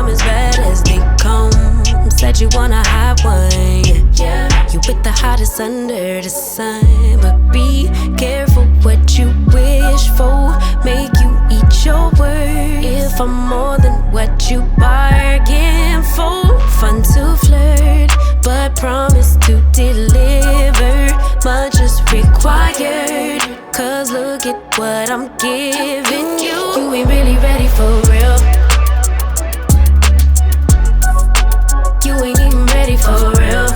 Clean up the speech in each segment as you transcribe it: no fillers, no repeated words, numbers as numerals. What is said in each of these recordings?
I'm as red as they come. Said you wanna have one, yeah. You with the hottest under the sun. But be careful what you wish for. Make you eat your words. If I'm more than what you bargain for. Fun to flirt, but promise to deliver. Much is required. Cause look at what I'm giving you. You ain't really ready for real. You ain't even ready for real.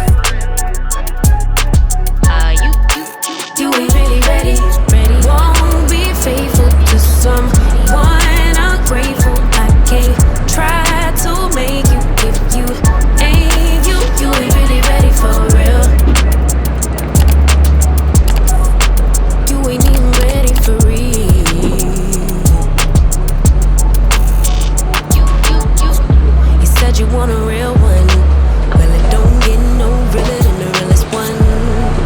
You ain't really ready. Won't be faithful to someone ungrateful. I can't try to make you if you ain't you. You ain't really ready for real. You ain't even ready for real. You said you want a real one. Well, it don't get no realer than the realest one.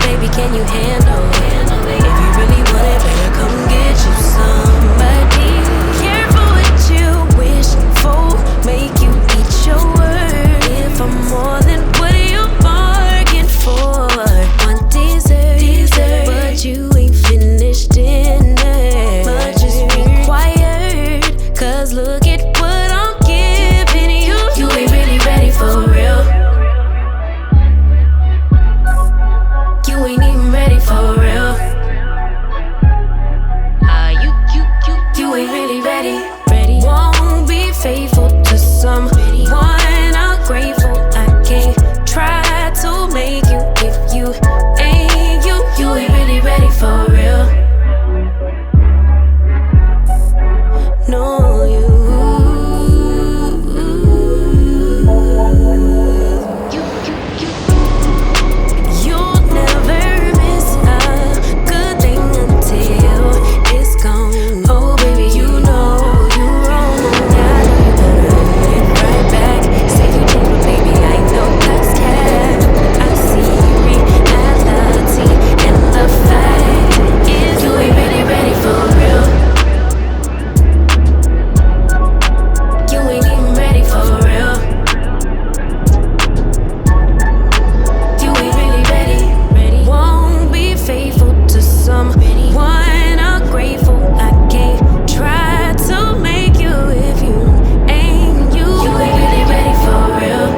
Baby, can you handle it? If you really want it, better come get you somebody. Careful what you wish for. Make you eat your word. If I'm more than what you bargained for. One dessert, but you ain't finished dinner. Much is required. Cause look at what I'm giving you. You ain't really ready for real. You ain't even ready for real. You ain't really ready. Won't be faithful to someone ungrateful. I can't try to make you if you ain't you. You ain't really ready for real. No, you'll never miss a good thing until it's gone. Oh baby, you know you wrong. I know you better get right back. Say you did, but baby, I know that's cap. I see reality, and the fact is you ain't really ready for real. You ain't even ready for real. You ain't really ready. Won't be faithful to someone ungrateful. I can't try to make you if you ain't you. You ain't really ready for real.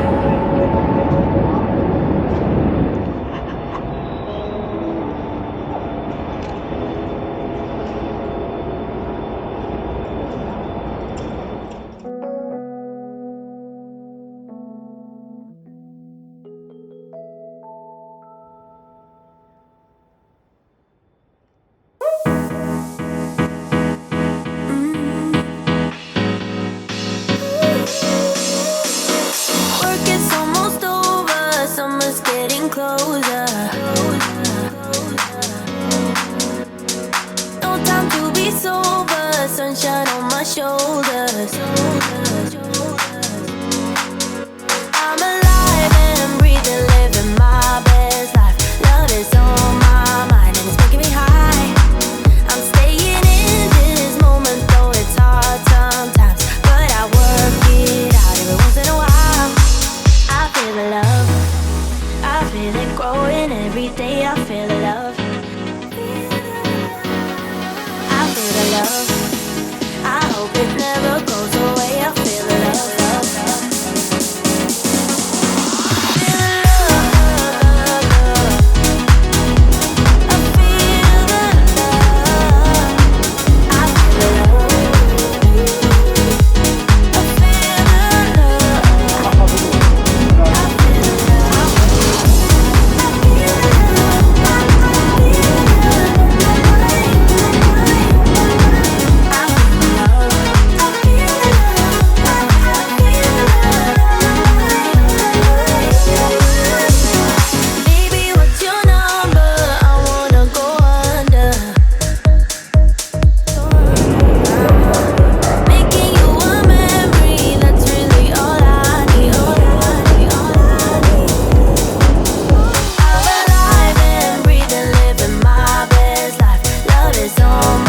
Work is almost over, summer's getting closer. No time to be sober, sunshine on my shoulders. I'm alive and breathing, living my best life. Love is on my mind and it's making me high. I'm staying in this moment, though it's hard sometimes, but I work it out every once in a while. I feel the love, I feel it growing every day. I feel the love, I feel the love. I hope it never goes away. I feel the love, love, love. Feel the love, love, love. I feel the love. I feel the love. I feel the love. I feel the love. Is on